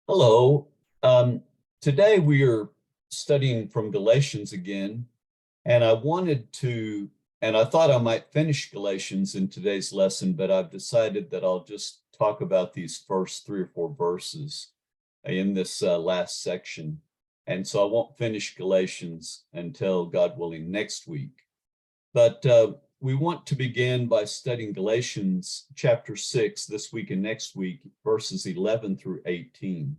Hello. Um, Today we are studying from Galatians again, and I thought I might finish Galatians in today's lesson, but I've decided that I'll just talk about these first three or four verses in this last section. And so I won't finish Galatians until, God willing, next week. But we want to begin by studying Galatians chapter 6 this week and next week, verses 11 through 18.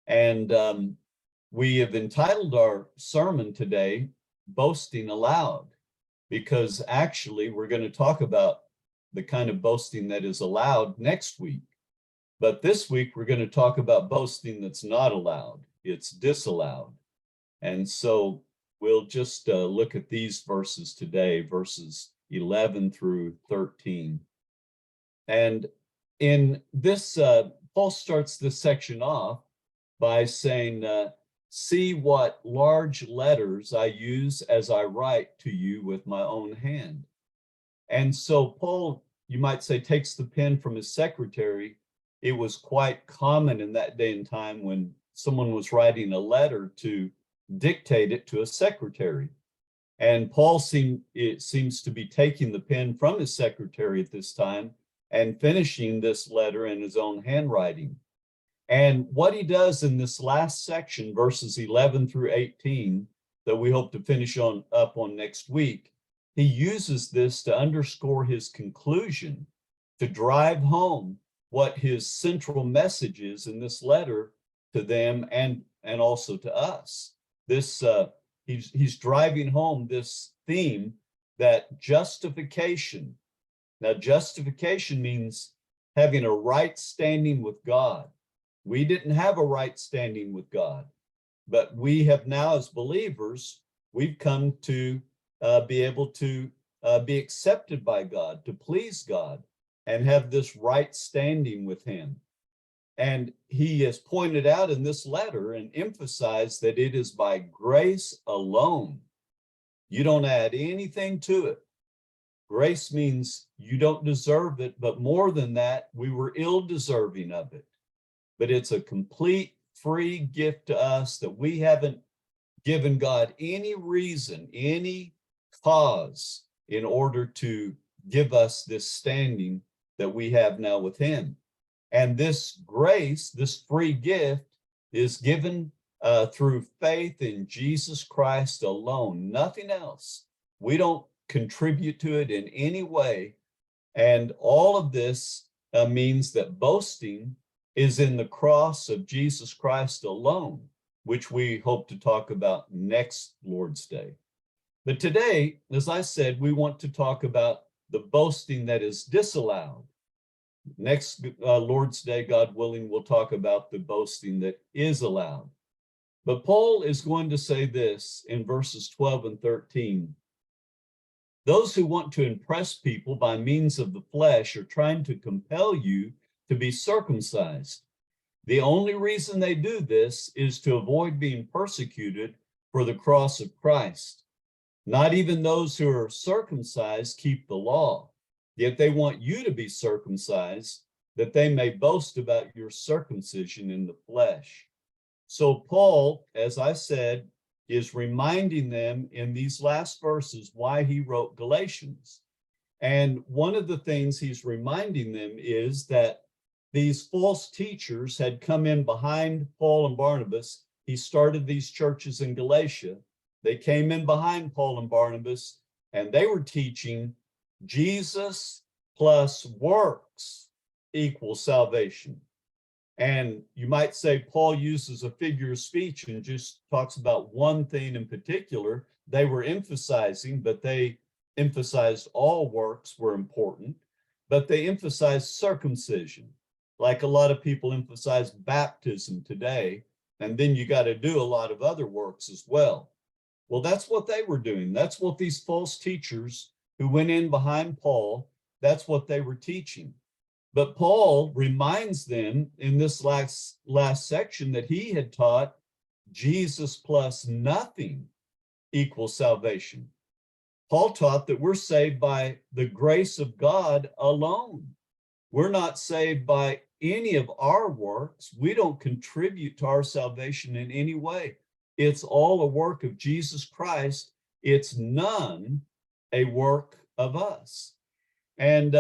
And we have entitled our sermon today, Boasting Aloud, because actually we're going to talk about the kind of boasting that is allowed next week. But this week we're going to talk about boasting that's not allowed, it's disallowed. And so we'll just look at these verses today, verses 11 through 13. And in this, Paul starts this section off by saying, see what large letters I use as I write to you with my own hand. And so Paul, you might say, takes the pen from his secretary. It was quite common in that day and time when someone was writing a letter to dictate it to a secretary. And Paul seems to be taking the pen from his secretary at this time and finishing this letter in his own handwriting. And what he does in this last section, verses 11 through 18, that we hope to finish up on next week, he uses this to underscore his conclusion, to drive home what his central message is in this letter to them and also to us. He's driving home this theme that justification. Now, justification means having a right standing with God. We didn't have a right standing with God, but we have now, as believers, we've come to be able to be accepted by God, to please God, and have this right standing with Him. And he has pointed out in this letter and emphasized that it is by grace alone. You don't add anything to it. Grace means you don't deserve it, but more than that, we were ill-deserving of it. But it's a complete free gift to us that we haven't given God any reason, any cause in order to give us this standing that we have now with Him. And this grace, this free gift, is given through faith in Jesus Christ alone, nothing else. We don't contribute to it in any way. And all of this means that boasting is in the cross of Jesus Christ alone, which we hope to talk about next Lord's Day. But today, as I said, we want to talk about the boasting that is disallowed. Next Lord's Day, God willing, we'll talk about the boasting that is allowed. But Paul is going to say this in verses 12 and 13. Those who want to impress people by means of the flesh are trying to compel you to be circumcised. The only reason they do this is to avoid being persecuted for the cross of Christ. Not even those who are circumcised keep the law, yet they want you to be circumcised, that they may boast about your circumcision in the flesh. So Paul, as I said, is reminding them in these last verses why he wrote Galatians. And one of the things he's reminding them is that these false teachers had come in behind Paul and Barnabas. He started these churches in Galatia. They came in behind Paul and Barnabas, and they were teaching Jesus plus works equals salvation. And you might say Paul uses a figure of speech and just talks about one thing in particular. They were emphasizing, but they emphasized all works were important, but they emphasized circumcision. Like a lot of people emphasize baptism today, and then you got to do a lot of other works as well. Well, that's what they were doing. That's what these false teachers who went in behind Paul, that's what they were teaching. But Paul reminds them in this last section that he had taught Jesus plus nothing equals salvation. Paul taught that we're saved by the grace of God alone. We're not saved by any of our works. We don't contribute to our salvation in any way. It's all a work of Jesus Christ. It's none a work of us. And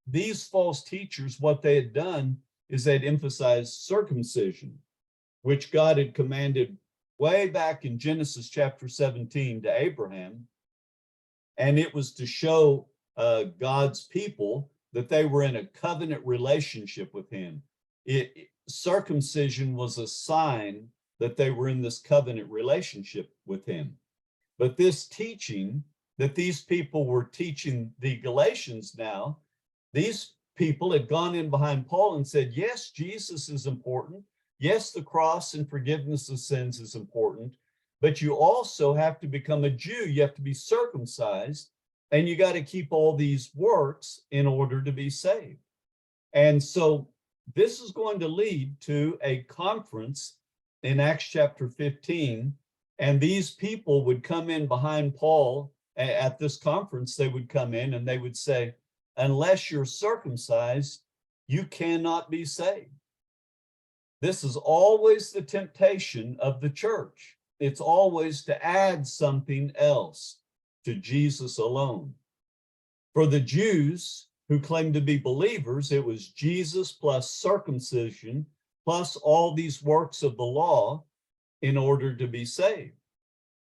these false teachers, what they had done is they'd emphasized circumcision, which God had commanded way back in Genesis chapter 17 to Abraham. And it was to show God's people that they were in a covenant relationship with him. Circumcision was a sign that they were in this covenant relationship with him. But this teaching that these people were teaching the Galatians now, these people had gone in behind Paul and said, yes, Jesus is important. Yes, the cross and forgiveness of sins is important, but you also have to become a Jew. You have to be circumcised, and you got to keep all these works in order to be saved. And so this is going to lead to a conference in Acts chapter 15, and these people would come in behind Paul at this conference. They would come in and they would say, unless you're circumcised, you cannot be saved. This is always the temptation of the church. It's always to add something else to Jesus alone. For the Jews who claimed to be believers, it was Jesus plus circumcision plus all these works of the law in order to be saved.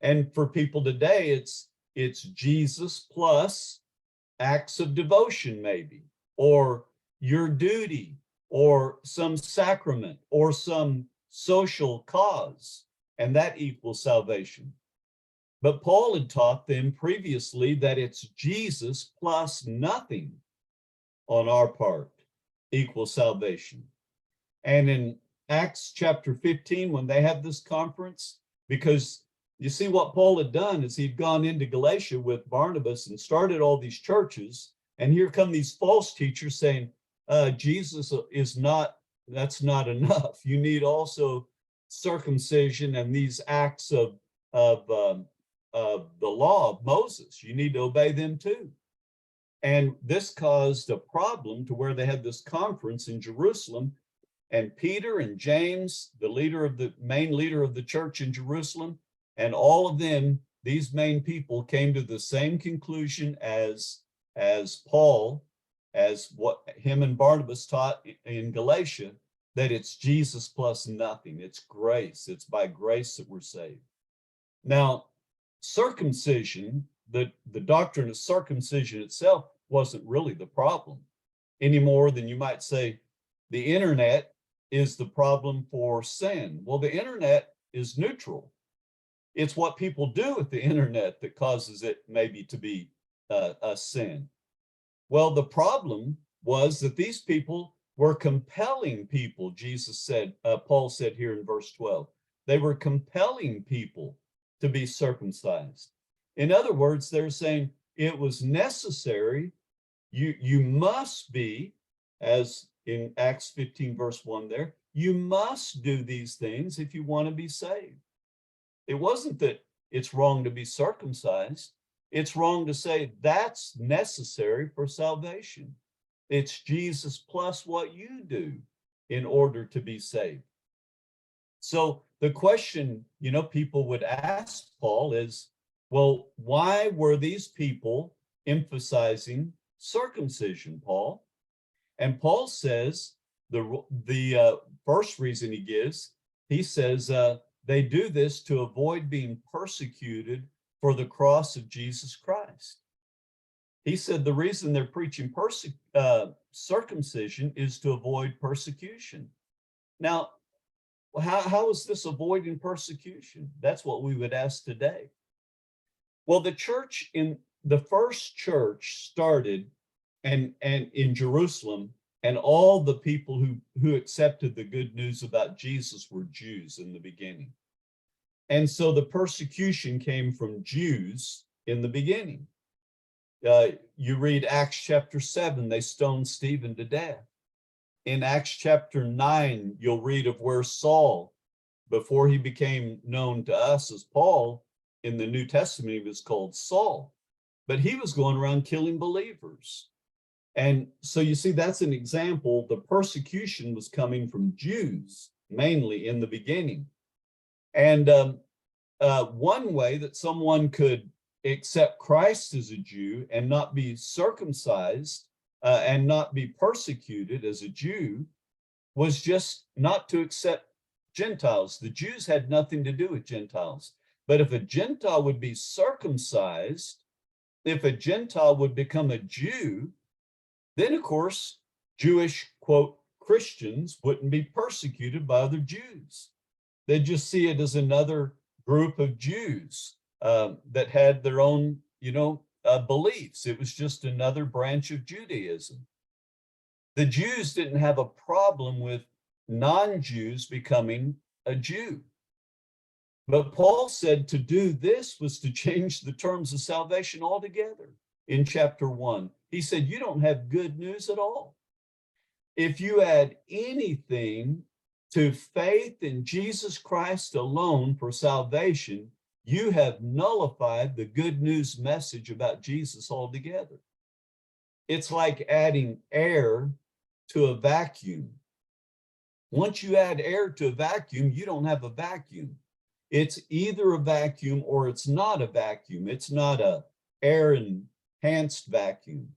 And for people today, it's Jesus plus acts of devotion, maybe, or your duty, or some sacrament, or some social cause, and that equals salvation. But Paul had taught them previously that it's Jesus plus nothing on our part equals salvation. And in Acts chapter 15, when they have this conference, because you see what Paul had done is he'd gone into Galatia with Barnabas and started all these churches. And here come these false teachers saying, Jesus is not, that's not enough. You need also circumcision and these acts of the law of Moses. You need to obey them too. And this caused a problem to where they had this conference in Jerusalem, and Peter and James, the main leader of the church in Jerusalem, and all of them, these main people, came to the same conclusion as Paul, as what him and Barnabas taught in Galatia, that it's Jesus plus nothing. It's grace. It's by grace that we're saved. Now, circumcision, the doctrine of circumcision itself wasn't really the problem, any more than you might say the internet is the problem for sin. Well, the internet is neutral. It's what people do with the internet that causes it maybe to be a sin. Well, the problem was that these people were compelling people, Paul said here in verse 12, they were compelling people to be circumcised. In other words, they're saying it was necessary, you must be, as in Acts 15 verse 1 there, you must do these things if you want to be saved. It wasn't that it's wrong to be circumcised. It's wrong to say that's necessary for salvation. It's Jesus plus what you do in order to be saved. So the question, people would ask Paul is, well, why were these people emphasizing circumcision, Paul? And Paul says the first reason he gives, he says they do this to avoid being persecuted for the cross of Jesus Christ. He said the reason they're preaching circumcision is to avoid persecution. Now, how is this avoiding persecution? That's what we would ask today. Well, the first church started and in Jerusalem, and all the people who accepted the good news about Jesus were Jews in the beginning. And so the persecution came from Jews in the beginning. You read Acts chapter 7, they stoned Stephen to death. In Acts chapter 9, you'll read of where Saul, before he became known to us as Paul, in the New Testament, he was called Saul. But he was going around killing believers. And so you see, that's an example. The persecution was coming from Jews, mainly in the beginning. And one way that someone could accept Christ as a Jew and not be circumcised and not be persecuted as a Jew was just not to accept Gentiles. The Jews had nothing to do with Gentiles. But if a Gentile would be circumcised, if a Gentile would become a Jew, then of course, Jewish, quote, Christians wouldn't be persecuted by other Jews. They'd just see it as another group of Jews that had their own, beliefs. It was just another branch of Judaism. The Jews didn't have a problem with non-Jews becoming a Jew. But Paul said to do this was to change the terms of salvation altogether in chapter 1. He said, you don't have good news at all. If you add anything to faith in Jesus Christ alone for salvation, you have nullified the good news message about Jesus altogether. It's like adding air to a vacuum. Once you add air to a vacuum, you don't have a vacuum. It's either a vacuum or it's not a vacuum. It's not a air enhanced vacuum.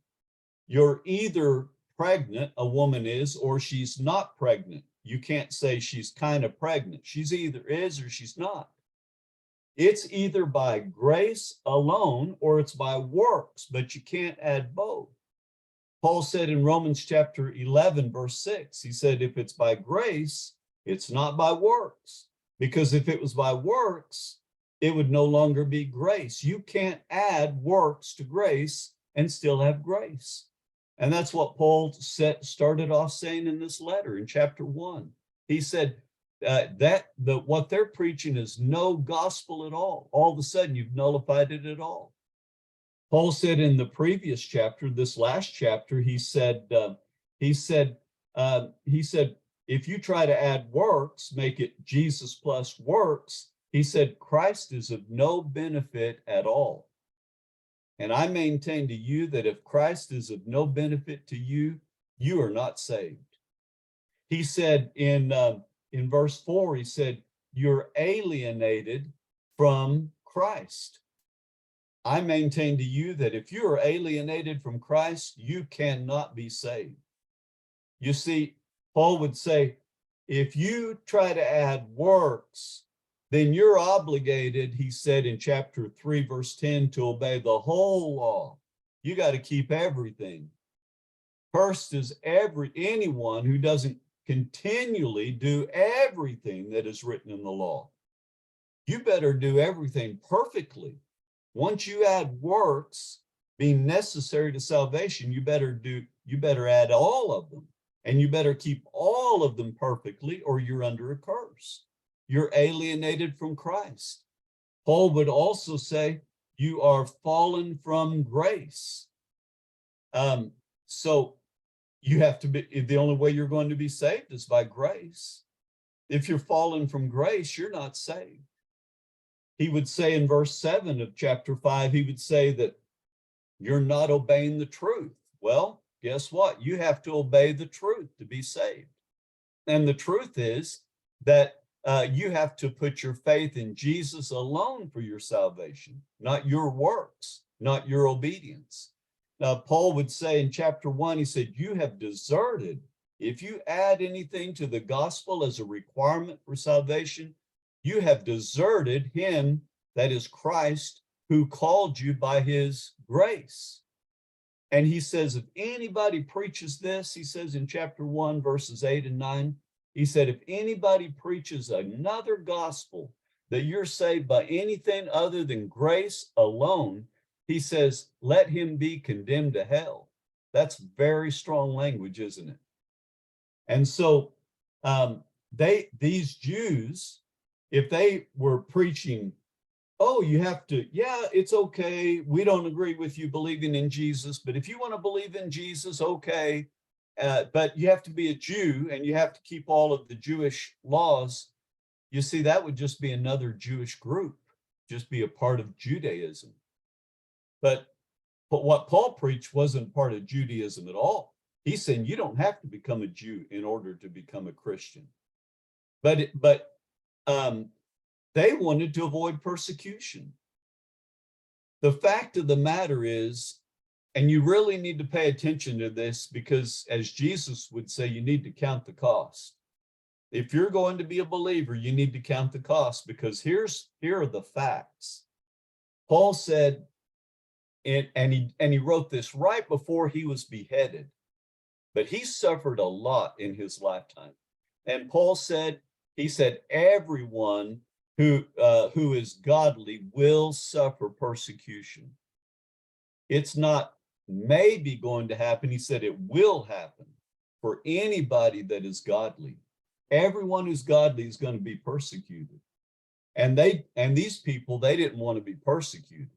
You're either pregnant, a woman is, or she's not pregnant. You can't say she's kind of pregnant. She's either is or she's not. It's either by grace alone or it's by works, but you can't add both. Paul said in Romans chapter 11, verse 6, he said, if it's by grace, it's not by works. Because if it was by works, it would no longer be grace. You can't add works to grace and still have grace. And that's what Paul started off saying in this letter in chapter 1. He said what they're preaching is no gospel at all. All of a sudden, you've nullified it at all. Paul said in the previous chapter, this last chapter, he said, if you try to add works, make it Jesus plus works, he said, Christ is of no benefit at all. And I maintain to you that if Christ is of no benefit to you, you are not saved. He said in verse 4, he said, you're alienated from Christ. I maintain to you that if you are alienated from Christ, you cannot be saved. You see, Paul would say, if you try to add works, then you're obligated, he said in chapter 3, verse 10, to obey the whole law. You got to keep everything. First is anyone who doesn't continually do everything that is written in the law. You better do everything perfectly. Once you add works being necessary to salvation, you better add all of them. And you better keep all of them perfectly, or you're under a curse. You're alienated from Christ. Paul would also say, you are fallen from grace. So you have to be, the only way you're going to be saved is by grace. If you're fallen from grace, you're not saved. He would say in verse 7 of chapter 5, he would say that you're not obeying the truth. Well, guess what? You have to obey the truth to be saved. And the truth is that you have to put your faith in Jesus alone for your salvation, not your works, not your obedience. Now, Paul would say in chapter 1, he said, you have deserted. If you add anything to the gospel as a requirement for salvation, you have deserted him, that is Christ, who called you by his grace. And he says, if anybody preaches this, he says in chapter 1, verses 8 and 9, he said, if anybody preaches another gospel, that you're saved by anything other than grace alone, he says, let him be condemned to hell. That's very strong language, isn't it? And so these Jews, if they were preaching, oh, you have to, yeah, it's okay. We don't agree with you believing in Jesus, but if you want to believe in Jesus, okay. But you have to be a Jew and you have to keep all of the Jewish laws. You see, that would just be another Jewish group, just be a part of Judaism. But But what Paul preached wasn't part of Judaism at all. He's saying you don't have to become a Jew in order to become a Christian. But they wanted to avoid persecution. The fact of the matter is, and you really need to pay attention to this, because as Jesus would say, you need to count the cost. If you're going to be a believer, you need to count the cost, because here are the facts. Paul said, and he wrote this right before he was beheaded, but he suffered a lot in his lifetime. And Paul said, he said, everyone who is godly will suffer persecution. It's not maybe going to happen. He said it will happen for anybody that is godly. Everyone who's godly is going to be persecuted. And these people, they didn't want to be persecuted.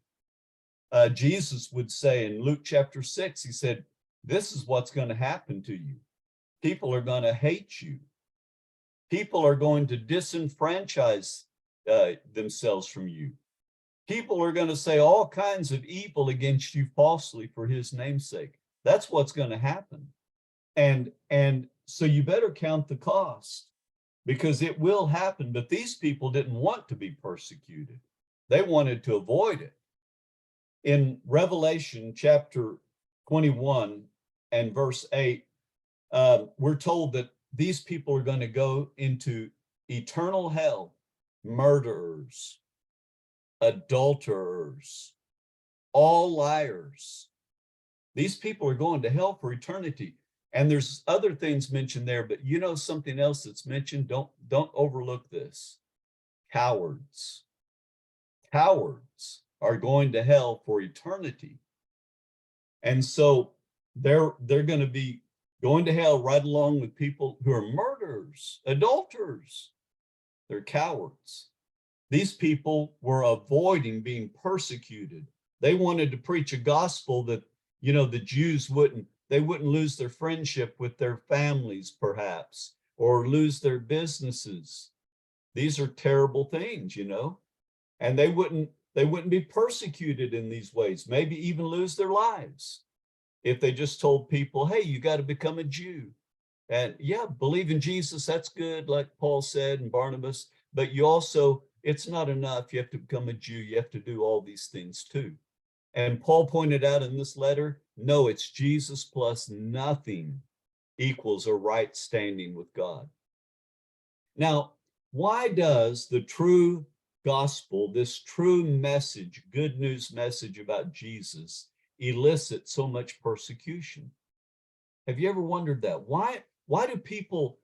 Jesus would say in Luke chapter 6, he said, this is what's going to happen to you. People are going to hate you. People are going to disenfranchise themselves from you. People are going to say all kinds of evil against you falsely for his name's sake. That's what's going to happen. And so you better count the cost, because it will happen. But these people didn't want to be persecuted. They wanted to avoid it. In Revelation chapter 21 and verse 8, we're told that these people are going to go into eternal hell. Murderers, adulterers, all liars. These people are going to hell for eternity. And there's other things mentioned there, but you know something else that's mentioned? Don't overlook this. Cowards. Cowards are going to hell for eternity. And so they're going to be going to hell right along with people who are murderers, adulterers. They're cowards. These people were avoiding being persecuted. They wanted to preach a gospel that, you know, the Jews wouldn't lose their friendship with their families, perhaps, or lose their businesses. These are terrible things, you know, and they wouldn't be persecuted in these ways, maybe even lose their lives if they just told people, hey, you got to become a Jew. And yeah, believe in Jesus, that's good, like Paul said and Barnabas, but you also, it's not enough. You have to become a Jew. You have to do all these things too. And Paul pointed out in this letter, no, it's Jesus plus nothing equals a right standing with God. Now, why does the true gospel, this true message, good news message about Jesus, elicit so much persecution? Have you ever wondered that? Why do people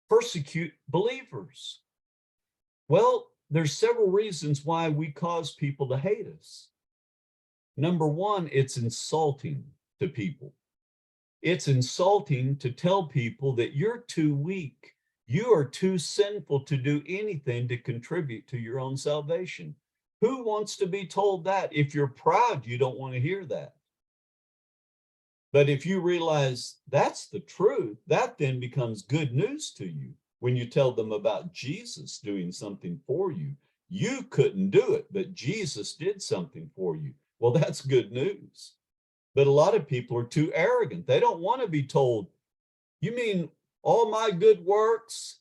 persecute believers? Well, there's several reasons why we cause people to hate us. Number one, it's insulting to people. It's insulting to tell people that you're too weak. You are too sinful to do anything to contribute to your own salvation. Who wants to be told that? If you're proud, you don't want to hear that. But if you realize that's the truth, that then becomes good news to you when you tell them about Jesus doing something for you. You couldn't do it, but Jesus did something for you. Well, that's good news. But a lot of people are too arrogant. They don't want to be told, you mean all my good works?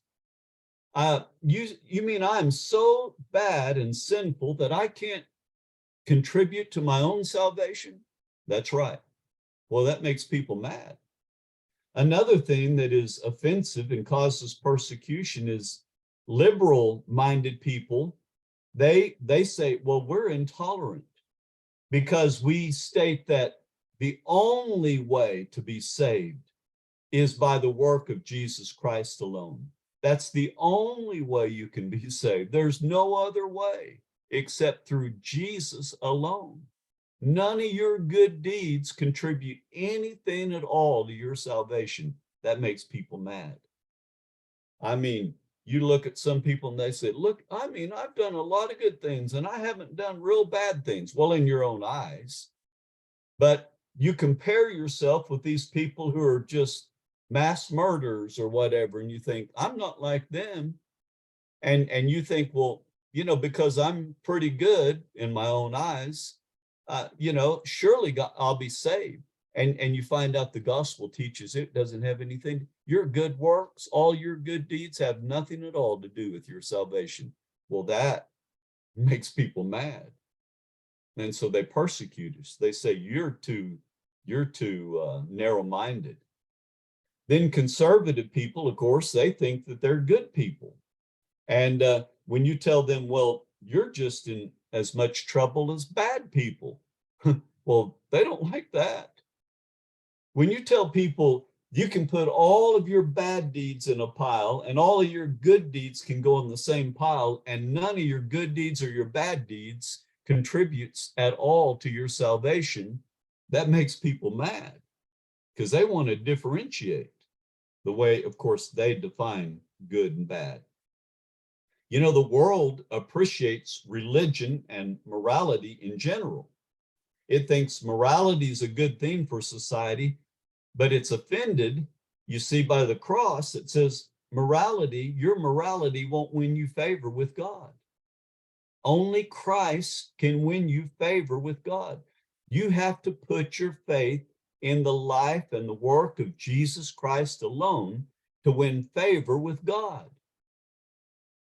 You mean I'm so bad and sinful that I can't contribute to my own salvation? That's right. Well, that makes people mad. Another thing that is offensive and causes persecution is liberal-minded people. They say, well, we're intolerant because we state that the only way to be saved is by the work of Jesus Christ alone. That's the only way you can be saved. There's no other way except through Jesus alone. None of your good deeds contribute anything at all to your salvation. That makes people mad. I mean, you look at some people and they say, look, I mean, I've done a lot of good things and I haven't done real bad things. Well, in your own eyes. But you compare yourself with these people who are just mass murderers or whatever, and you think, I'm not like them. And you think, well, you know, because I'm pretty good in my own eyes, surely God, I'll be saved. And you find out the gospel teaches it doesn't have anything. Your good works, all your good deeds have nothing at all to do with your salvation. Well, that makes people mad. And so they persecute us. They say, you're too narrow-minded. Then conservative people, of course, they think that they're good people. And when you tell them, well, you're just in as much trouble as bad people, well, they don't like that. When you tell people you can put all of your bad deeds in a pile and all of your good deeds can go in the same pile, and none of your good deeds or your bad deeds contributes at all to your salvation, that makes people mad because they want to differentiate the way, of course, they define good and bad. The world appreciates religion and morality in general. It thinks morality is a good thing for society, but it's offended. You see, by the cross, it says your morality won't win you favor with God. Only Christ can win you favor with God. You have to put your faith in the life and the work of Jesus Christ alone to win favor with God.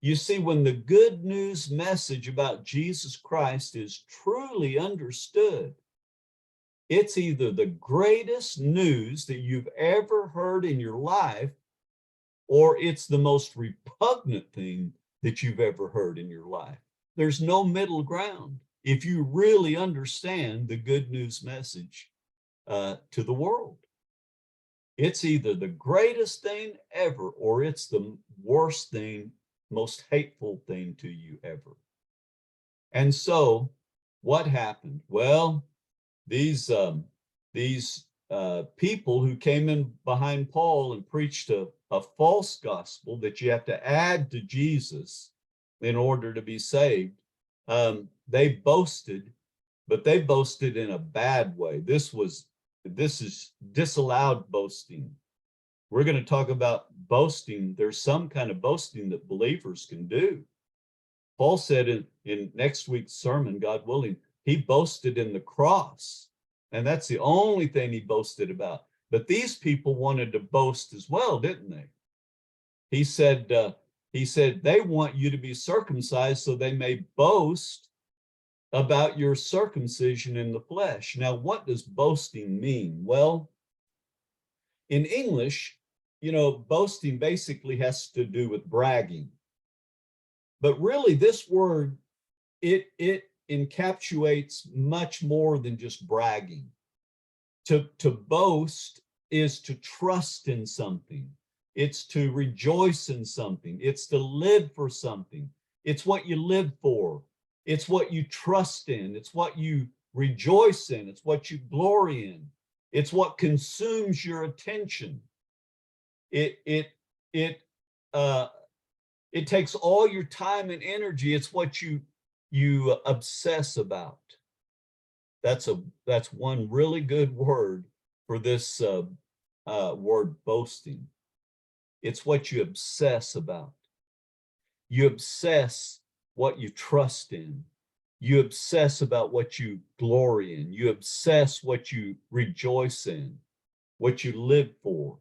You see, when the good news message about Jesus Christ is truly understood, it's either the greatest news that you've ever heard in your life, or it's the most repugnant thing that you've ever heard in your life. There's no middle ground if you really understand the good news message to the world. It's either the greatest thing ever, or it's the worst thing, most hateful thing to you ever. And so what happened? Well, these people who came in behind Paul and preached a false gospel that you have to add to Jesus in order to be saved, they boasted, but they boasted in a bad way. This is disallowed boasting. We're going to talk about boasting. There's some kind of boasting that believers can do. Paul said in next week's sermon, God willing, he boasted in the cross. And that's the only thing he boasted about. But these people wanted to boast as well, didn't they? He said they want you to be circumcised so they may boast about your circumcision in the flesh. Now, what does boasting mean? Well, in English, boasting basically has to do with bragging. But really, this word, it encapsulates much more than just bragging. To boast is to trust in something. It's to rejoice in something. It's to live for something. It's what you live for. It's what you trust in. It's what you rejoice in. It's what you glory in. It's what consumes your attention. It takes all your time and energy. It's what you obsess about. That's one really good word for this word boasting. It's what you obsess about. You obsess what you trust in. You obsess about what you glory in. You obsess what you rejoice in, what you live for.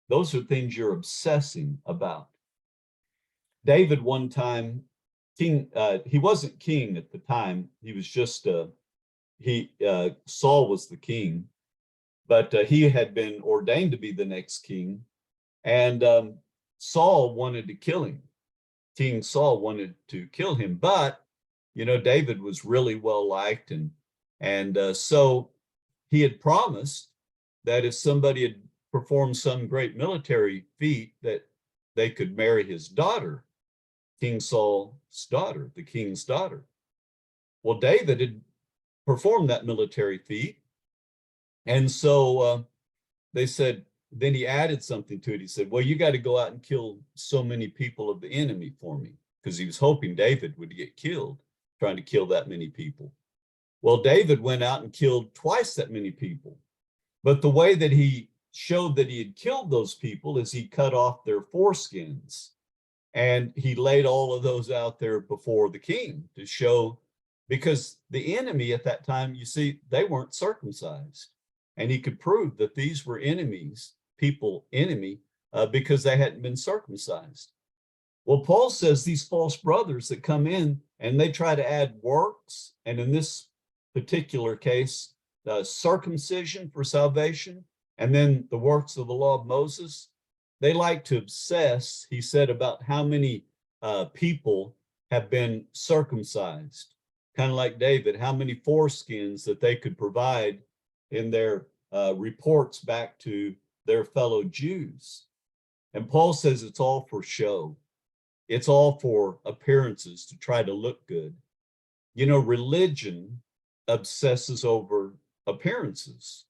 Those are things you're obsessing about. David one time, he wasn't king at the time. He was just Saul was the king, but he had been ordained to be the next king, and Saul wanted to kill him. King Saul wanted to kill him, but David was really well liked, and so he had promised that if somebody had performed some great military feat, that they could marry his daughter, King Saul's daughter, the king's daughter. Well, David had performed that military feat, and so they said, then he added something to it. He said, well, you got to go out and kill so many people of the enemy for me, because he was hoping David would get killed, trying to kill that many people. Well, David went out and killed twice that many people. But the way that he showed that he had killed those people is he cut off their foreskins, and he laid all of those out there before the king to show because the enemy at that time, you see, they weren't circumcised. And he could prove that these were enemies, because they hadn't been circumcised. Well, Paul says these false brothers that come in and they try to add works, and in this particular case, circumcision for salvation, and then the works of the law of Moses, they like to obsess, he said, about how many people have been circumcised, kind of like David, how many foreskins that they could provide in their reports back to their fellow Jews. And Paul says it's all for show. It's all for appearances to try to look good. You know, religion obsesses over appearances.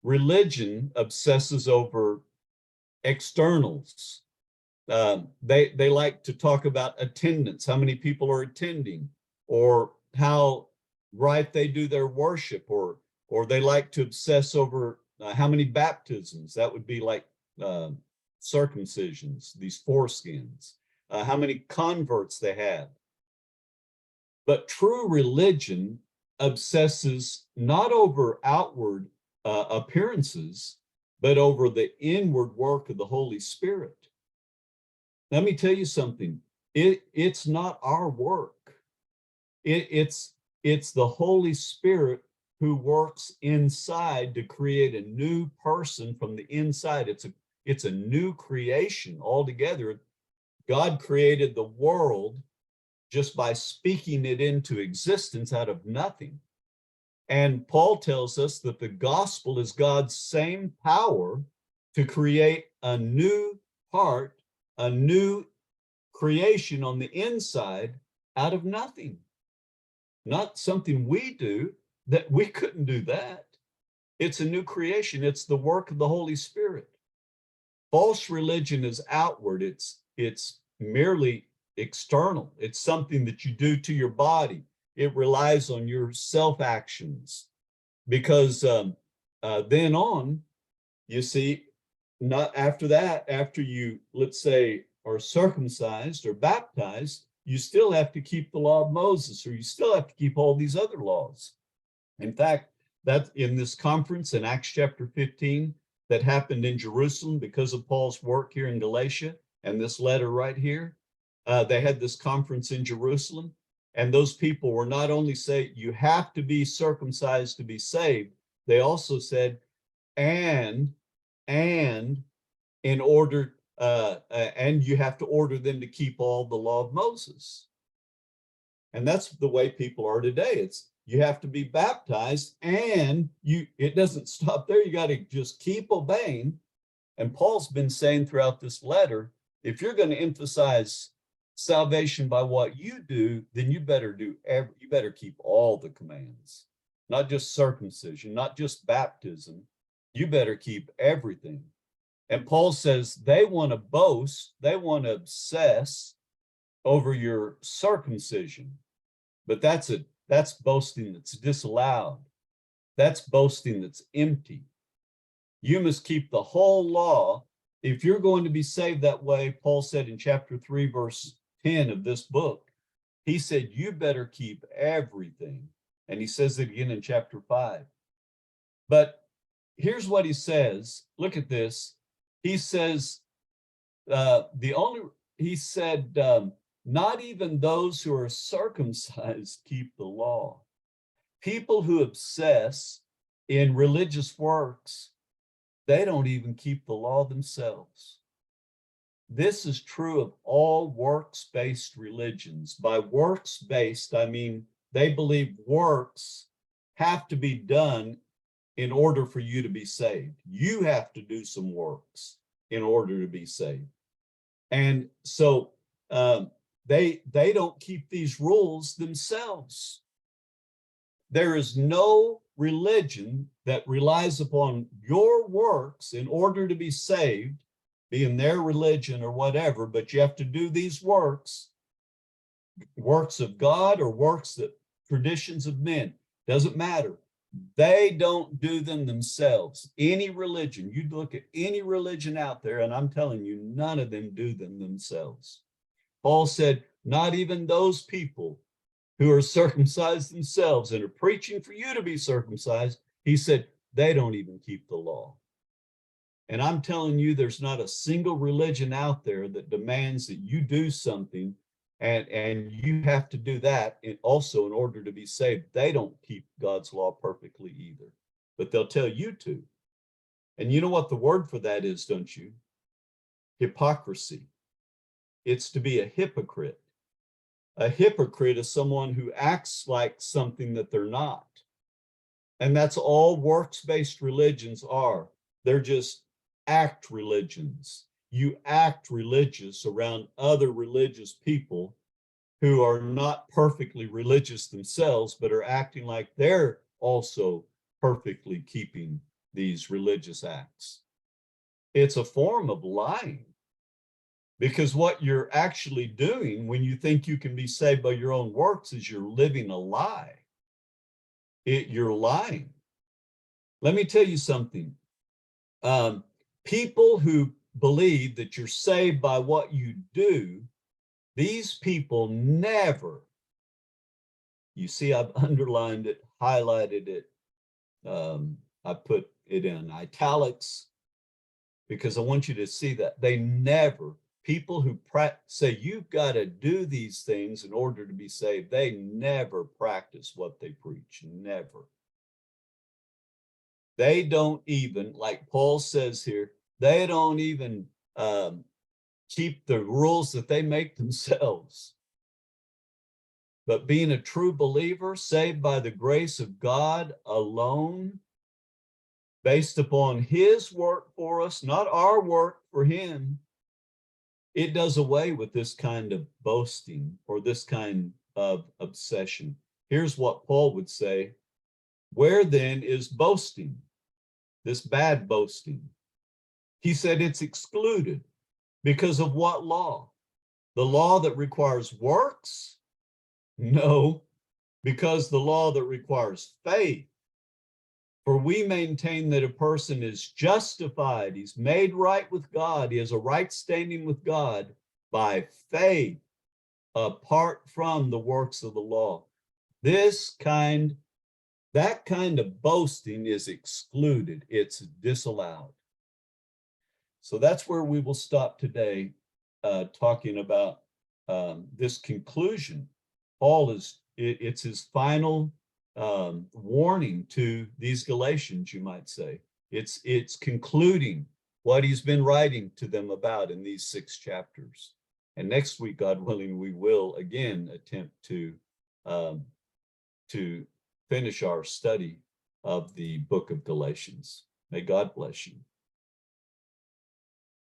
Religion obsesses over externals. They like to talk about attendance, how many people are attending, or how right they do their worship, or they like to obsess over how many baptisms. That would be like circumcisions, these foreskins, how many converts they have. But true religion obsesses not over outward appearances, but over the inward work of the Holy Spirit. Let me tell you something. It's not our work. It's the Holy Spirit who works inside to create a new person from the inside. It's a new creation altogether. God created the world just by speaking it into existence out of nothing. And Paul tells us that the gospel is God's same power to create a new heart, a new creation on the inside out of nothing. Not something we do, that we couldn't do that. It's a new creation. It's the work of the Holy Spirit. False religion is outward. It's merely external. It's something that you do to your body. It relies on your self-actions, because then on, you see, not after that, after you, let's say, are circumcised or baptized, you still have to keep the law of Moses, or you still have to keep all these other laws. In fact, that in this conference in Acts chapter 15 that happened in Jerusalem because of Paul's work here in Galatia and this letter right here, they had this conference in Jerusalem, and those people were not only saying you have to be circumcised to be saved, they also said, and in order, and you have to order them to keep all the law of Moses. And that's the way people are today. It's you have to be baptized, and it doesn't stop there. You got to just keep obeying. And Paul's been saying throughout this letter, if you're going to emphasize salvation by what you do, then you better keep all the commands, not just circumcision, not just baptism. You better keep everything. And Paul says they want to boast, they want to obsess over your circumcision, but that's boasting that's disallowed. That's boasting that's empty. You must keep the whole law. If you're going to be saved that way, Paul said in chapter 3, verse 10 of this book, he said, you better keep everything. And he says it again in chapter 5. But here's what he says. Look at this. He says, not even those who are circumcised keep the law. People who obsess in religious works, they don't even keep the law themselves. This is true of all works-based religions. By works-based, I mean they believe works have to be done in order for you to be saved. You have to do some works in order to be saved. And so they don't keep these rules themselves. There is no religion that relies upon your works in order to be saved, being their religion or whatever, but you have to do these works of God or traditions of men, doesn't matter. They don't do them themselves. Any religion, you look at any religion out there, and I'm telling you, none of them do them themselves. Paul said, not even those people who are circumcised themselves and are preaching for you to be circumcised, he said, they don't even keep the law. And I'm telling you, there's not a single religion out there that demands that you do something and you have to do that also in order to be saved. They don't keep God's law perfectly either, but they'll tell you to. And you know what the word for that is, don't you? Hypocrisy. It's to be a hypocrite. A hypocrite is someone who acts like something that they're not. And that's all works-based religions are. They're just act religions. You act religious around other religious people who are not perfectly religious themselves, but are acting like they're also perfectly keeping these religious acts. It's a form of lying, because what you're actually doing when you think you can be saved by your own works is you're living a lie. You're lying. Let me tell you something. People who believe that you're saved by what you do, these people never, you see, I've underlined it, highlighted it, I put it in italics because I want you to see that they never, people who say you've got to do these things in order to be saved, they never practice what they preach, never. They don't even, like Paul says here, they don't even keep the rules that they make themselves. But being a true believer, saved by the grace of God alone, based upon his work for us, not our work for him, it does away with this kind of boasting or this kind of obsession. Here's what Paul would say: where then is boasting? This bad boasting. He said it's excluded. Because of what law? The law that requires works? No, because the law that requires faith. For we maintain that a person is justified, he's made right with God, he has a right standing with God by faith, apart from the works of the law. That kind of boasting is excluded, it's disallowed. So that's where we will stop today, talking about this conclusion. Paul it's his final warning to these Galatians, you might say. It's concluding what he's been writing to them about in these 6 chapters. And next week, God willing, we will again attempt to finish our study of the book of Galatians. May God bless you.